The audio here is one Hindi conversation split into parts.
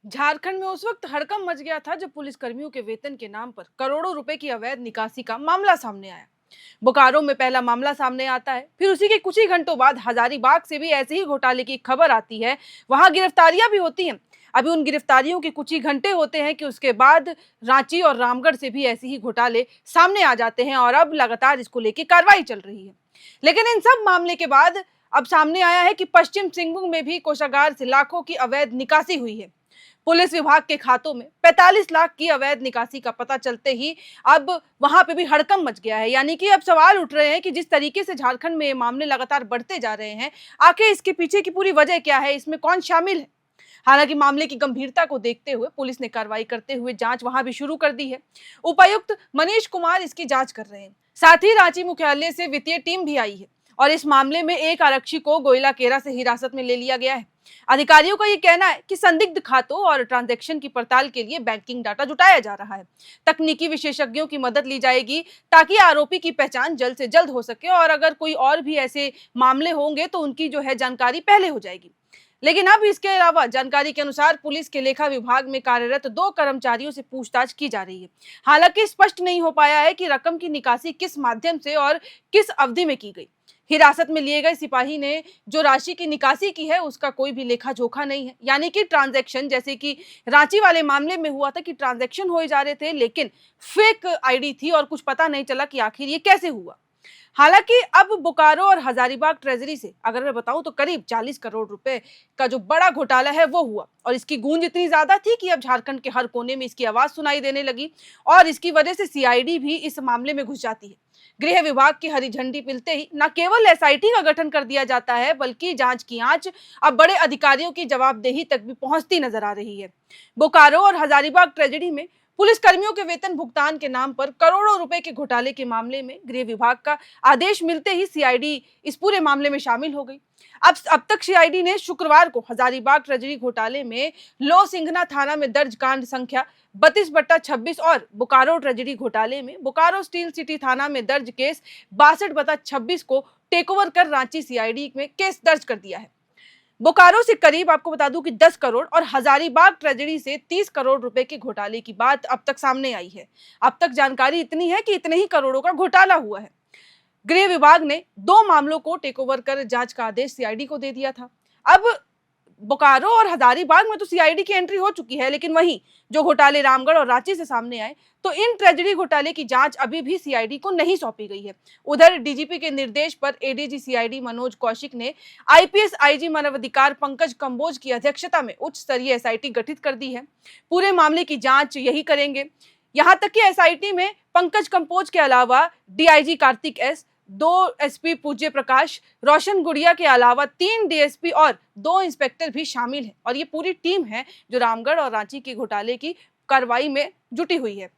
झारखंड में उस वक्त हड़कंप मच गया था जब पुलिसकर्मियों के वेतन के नाम पर करोड़ों रुपए की अवैध निकासी का मामला सामने आया। बोकारो में पहला मामला सामने आता है, फिर उसी के कुछ ही घंटों बाद हजारीबाग से भी ऐसे ही घोटाले की खबर आती है। वहां गिरफ्तारियां भी होती हैं। अभी उन गिरफ्तारियों के कुछ ही घंटे होते हैं कि उसके बाद रांची और रामगढ़ से भी ऐसे ही घोटाले सामने आ जाते हैं और अब लगातार इसको लेकर कार्रवाई चल रही है। लेकिन इन सब मामले के बाद अब सामने आया है कि पश्चिम सिंहभूम में भी कोषागार से लाखों की अवैध निकासी हुई है। पुलिस विभाग के खातों में 45 लाख की अवैध निकासी का पता चलते ही अब वहां पे भी हड़कंप मच गया है। यानी कि अब सवाल उठ रहे हैं कि जिस तरीके से झारखंड में ये मामले लगातार बढ़ते जा रहे हैं, आखिर इसके पीछे की पूरी वजह क्या है, इसमें कौन शामिल है। हालांकि मामले की गंभीरता को देखते हुए पुलिस ने कार्रवाई करते हुए जांच वहां भी शुरू कर दी है। उपायुक्त मनीष कुमार इसकी जांच कर रहे हैं। साथ ही रांची मुख्यालय से वित्तीय टीम भी आई है और इस मामले में एक आरक्षी को गोइलाकेरा से हिरासत में ले लिया गया है। अधिकारियों का ये कहना है कि संदिग्ध खातों और ट्रांजैक्शन की पड़ताल के लिए बैंकिंग डाटा जुटाया जा रहा है। तकनीकी विशेषज्ञों की मदद ली जाएगी ताकि आरोपी की पहचान जल्द से जल्द हो सके और अगर कोई और भी ऐसे मामले होंगे तो उनकी जो है जानकारी पहले हो जाएगी। लेकिन अब इसके अलावा जानकारी के अनुसार पुलिस के लेखा विभाग में कार्यरत 2 कर्मचारियों से पूछताछ की जा रही है। हालांकि स्पष्ट नहीं हो पाया है कि रकम की निकासी किस माध्यम से और किस अवधि में की गई। हिरासत में लिए गए सिपाही ने जो राशि की निकासी की है उसका कोई भी लेखा जोखा नहीं है। यानी कि ट्रांजैक्शन, जैसे कि रांची वाले मामले में हुआ था कि ट्रांजैक्शन हो जा रहे थे लेकिन फेक आईडी थी और कुछ पता नहीं चला कि आखिर ये कैसे हुआ। हालांकि अब बोकारो और हजारीबाग ट्रेजरी से अगर मैं बताऊं तो करीब 40 करोड़ रुपए का जो बड़ा घोटाला है वो हुआ और इसकी गूंज इतनी ज्यादा थी कि अब झारखंड के हर कोने में इसकी आवाज सुनाई देने लगी और इसकी वजह से सीआईडी भी इस मामले में घुस जाती है। गृह विभाग की हरी झंडी मिलते ही न केवल एसआईटी का गठन कर दिया जाता है बल्कि जांच की आंच अब बड़े अधिकारियों की जवाबदेही तक भी पहुंचती नजर आ रही है। बोकारो और हजारीबाग ट्रेजेडी में पुलिस कर्मियों के वेतन भुगतान के नाम पर करोड़ों रुपए के घोटाले के मामले में गृह विभाग का आदेश मिलते ही सीआईडी इस पूरे मामले में शामिल हो गई। अब तक सीआईडी ने शुक्रवार को हजारीबाग ट्रेजरी घोटाले में लो सिंघना थाना में दर्ज कांड संख्या 32/26 और बोकारो ट्रेजरी घोटाले में बोकारो स्टील सिटी थाना में दर्ज केस 62/26 को टेकओवर कर रांची सीआईडी में केस दर्ज कर दिया है। बोकारो से करीब आपको बता दूं कि 10 करोड़ और हजारीबाग ट्रेजरी से 30 करोड़ रुपए के घोटाले की बात अब तक सामने आई है। अब तक जानकारी इतनी है कि इतने ही करोड़ों का घोटाला हुआ है। गृह विभाग ने 2 मामलों को टेकओवर कर जांच का आदेश सीआईडी को दे दिया था। अब बोकारो और हजारीबाग में तो सीआईडी की एंट्री हो चुकी है, लेकिन वहीं जो घोटाले रामगढ़ और रांची से सामने आए तो इन ट्रेजरी घोटाले की जांच अभी भी सीआईडी को नहीं सौंपी गई है। उधर डीजीपी के निर्देश पर एडीजी सीआईडी मनोज कौशिक ने आईपीएस आईजी मानवाधिकार पंकज कंबोज की अध्यक्षता में उच्च स्तरीय एसआईटी गठित कर दी है। पूरे मामले की जांच यही करेंगे। यहां तक कि एसआईटी में पंकज कंबोज के अलावा डीआईजी कार्तिक एस, 2 एसपी पूज्य प्रकाश, रोशन गुड़िया के अलावा 3 डीएसपी और 2 इंस्पेक्टर भी शामिल हैं और ये पूरी टीम है जो रामगढ़ और रांची के घोटाले की कार्रवाई में जुटी हुई है।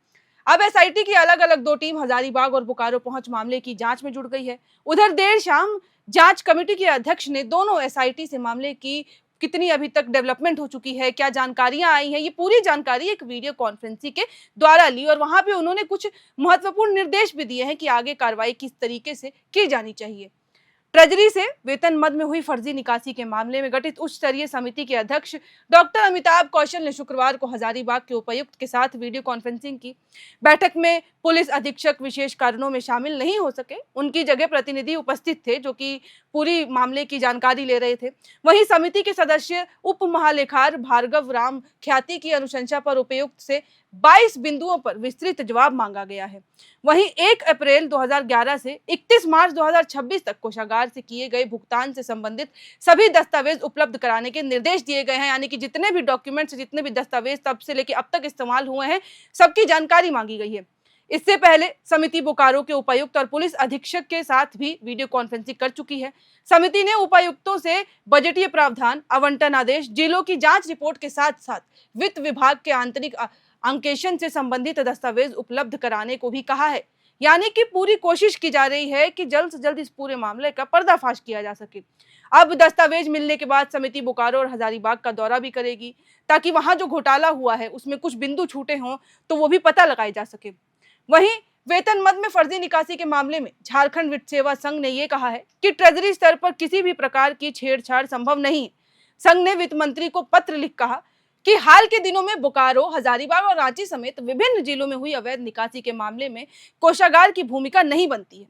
अब एसआईटी की अलग अलग 2 टीम हजारीबाग और बोकारो पहुंच मामले की जांच में जुड़ गई है। उधर देर शाम जांच कमेटी के अध्यक्ष ने दोनों एसआईटी से मामले की कितनी अभी तक डेवलपमेंट हो चुकी है, क्या जानकारियां आई हैं, ये पूरी जानकारी एक वीडियो कॉन्फ्रेंसिंग के द्वारा ली और वहां पे उन्होंने कुछ महत्वपूर्ण निर्देश भी दिए हैं कि आगे कार्रवाई किस तरीके से की जानी चाहिए। ट्रेजरी से वेतन मद में हुई फर्जी निकासी के मामले में गठित उच्च स्तरीय समिति के अध्यक्ष डॉक्टर अमिताभ कौशल ने शुक्रवार को हजारीबाग के उपायुक्त के साथ वीडियो कॉन्फ्रेंसिंग की। बैठक में पुलिस अधीक्षक विशेष कारणों में शामिल नहीं हो सके, उनकी जगह प्रतिनिधि उपस्थित थे जो कि पूरी मामले की जानकारी ले रहे थे। वहीं समिति के सदस्य उप महालेखार भार्गव राम ख्याति की अनुशंसा पर उपायुक्त से 22 बिंदुओं पर विस्तृत जवाब मांगा गया है। वहीं 1 अप्रैल 2011 से 31 मार्च 2026 तक कोषागार से किए गए भुगतान से संबंधित सभी दस्तावेज उपलब्ध कराने के निर्देश दिए गए हैं। यानी कि जितने भी डॉक्यूमेंट्स, जितने भी दस्तावेज तब से लेकर अब तक इस्तेमाल हुए हैं, सबकी जानकारी मांगी गई है। इससे पहले समिति बोकारो के उपायुक्त और पुलिस अधीक्षक के साथ भी वीडियो कॉन्फ्रेंसिंग कर चुकी है। समिति ने उपायुक्तों से बजटीय प्रावधान, आवंटन आदेश, जिलों की जांच रिपोर्ट के साथ साथ वित्त विभाग के आंतरिक अंकेशन से संबंधित दस्तावेज उपलब्ध कराने को भी कहा है। यानी कि पूरी कोशिश की जा रही है कि जल्द से जल्द इस पूरे मामले का पर्दाफाश किया जा सके। अब दस्तावेज मिलने के बाद समिति बोकारो और हजारीबाग का दौरा भी करेगी ताकि वहां जो घोटाला हुआ है उसमें कुछ बिंदु छूटे हों तो वो भी पता लगाए जा सके। वहीं वेतन मद में फर्जी निकासी के मामले में झारखंड वित्त सेवा संघ ने यह कहा है कि ट्रेजरी स्तर पर किसी भी प्रकार की छेड़छाड़ संभव नहीं है। संघ ने वित्त मंत्री को पत्र लिख कहा कि हाल के दिनों में बोकारो, हजारीबाग और रांची समेत विभिन्न जिलों में हुई अवैध निकासी के मामले में कोषागार की भूमिका नहीं बनती है।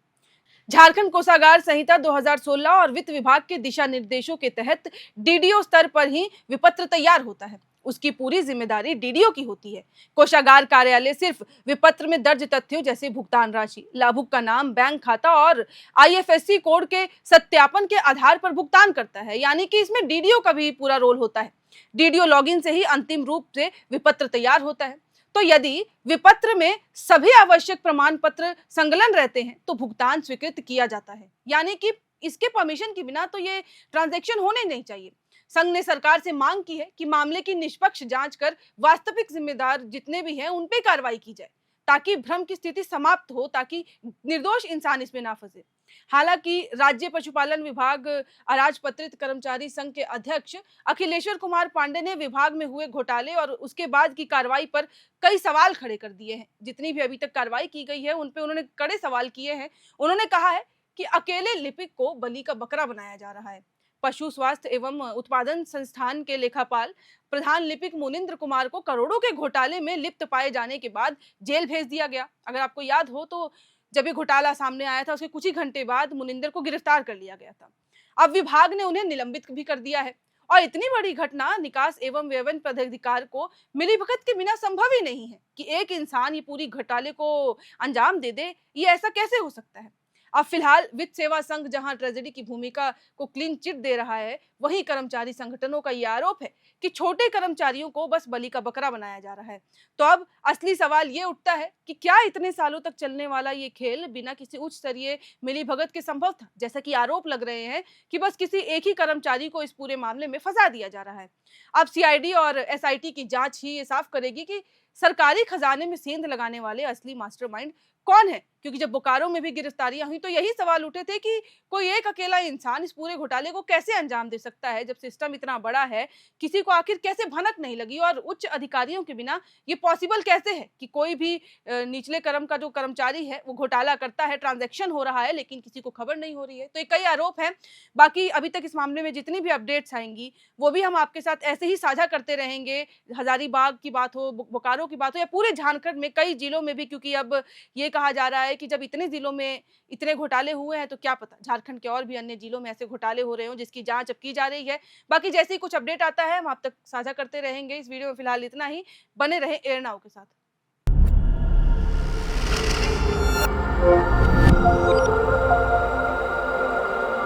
झारखंड कोषागार संहिता 2016 और वित्त विभाग के दिशा निर्देशों के तहत डीडीओ स्तर पर ही विपत्र तैयार होता है। उसकी पूरी जिम्मेदारी डीडीओ की होती है। कोषागार कार्यालय सिर्फ विपत्र में दर्ज तथ्यों जैसे भुगतान राशि, लाभुक का नाम, बैंक खाता और आईएफएससी कोड के सत्यापन के आधार पर भुगतान करता है, यानी कि इसमें डीडीओ का भी पूरा रोल होता है। डीडीओ लॉगिन से ही अंतिम रूप से विपत्र तैयार होता है। तो यदि विपत्र में सभी आवश्यक प्रमाण पत्र संलग्न रहते हैं तो भुगतान स्वीकृत किया जाता है, यानी कि इसके परमिशन के बिना तो ये ट्रांजैक्शन होने नहीं चाहिए। संघ ने सरकार से मांग की है कि मामले की निष्पक्ष जांच कर वास्तविक जिम्मेदार जितने भी हैं उन पे कार्रवाई की जाए, ताकि भ्रम की स्थिति समाप्त हो, ताकि निर्दोष इंसान इसमें ना फंसे। हालांकि राज्य पशुपालन विभाग अराजपत्रित कर्मचारी संघ के अध्यक्ष अखिलेश्वर कुमार पांडे ने विभाग में हुए घोटाले और उसके बाद की कार्रवाई पर कई सवाल खड़े कर दिए हैं। जितनी भी अभी तक कार्रवाई की गई है उन पे उन्होंने कड़े सवाल किए हैं। उन्होंने कहा है कि अकेले लिपिक को बलि का बकरा बनाया जा रहा है। पशु स्वास्थ्य एवं उत्पादन संस्थान के लेखापाल प्रधान लिपिक मुनिंद्र कुमार को करोड़ों के घोटाले में लिप्त पाए जाने के बाद जेल भेज दिया गया। अगर आपको याद हो तो जब ये घोटाला सामने आया था उसके कुछ ही घंटे बाद मुनिंदर को गिरफ्तार कर लिया गया था। अब विभाग ने उन्हें निलंबित भी कर दिया है और इतनी बड़ी घटना निकास एवं व्यवन पदाधिकारी को मिलीभगत के बिना संभव ही नहीं है कि एक इंसान ये पूरी घोटाले को अंजाम दे दे। ये ऐसा कैसे हो सकता है? अब फिलहाल वित्त सेवा संघ जहां ट्रेजेडी की भूमिका को क्लीन चिट दे रहा है, वहीं कर्मचारी संगठनों का यह आरोप है कि छोटे कर्मचारियों को बस बलि का बकरा बनाया जा रहा है। तो अब असली सवाल ये उठता है कि क्या इतने सालों तक चलने वाला ये खेल बिना किसी उच्च स्तरीय मिलीभगत के संभव था, जैसा कि आरोप लग रहे हैं कि बस किसी एक ही कर्मचारी को इस पूरे मामले में फंसा दिया जा रहा है। अब सीआईडी और एसआईटी की जांच ही ये साफ करेगी कि सरकारी खजाने में सेंध लगाने वाले असली मास्टरमाइंड कौन है। क्योंकि जब बोकारो में भी गिरफ्तारियां हुई तो यही सवाल उठे थे कि कोई एक अकेला इंसान इस पूरे घोटाले को कैसे अंजाम दे सकता है। जब सिस्टम इतना बड़ा है, किसी को आखिर कैसे भनक नहीं लगी और उच्च अधिकारियों के बिना ये पॉसिबल कैसे है कि कोई भी निचले क्रम का जो कर्मचारी है वो घोटाला करता है, ट्रांजैक्शन हो रहा है, लेकिन किसी को खबर नहीं हो रही है। तो ये कई आरोप हैं। बाकी अभी तक इस मामले में जितनी भी अपडेट्स आएंगी वो भी हम आपके साथ ऐसे ही साझा करते रहेंगे। हजारीबाग की बात हो, बोकारो की बात हो या पूरे झारखंड में कई जिलों में भी, क्योंकि अब ये कहा जा रहा है कि जब इतने जिलों में इतने घोटाले हुए हैं तो क्या पता झारखंड के और भी अन्य जिलों में ऐसे घोटाले हो रहे हो जिसकी जांच अब की जा रही है। बाकी जैसे ही कुछ अपडेट आता है हम आप तक साझा करते रहेंगे। इस वीडियो में फिलहाल इतना ही। बने रहे एयर नाउ के साथ।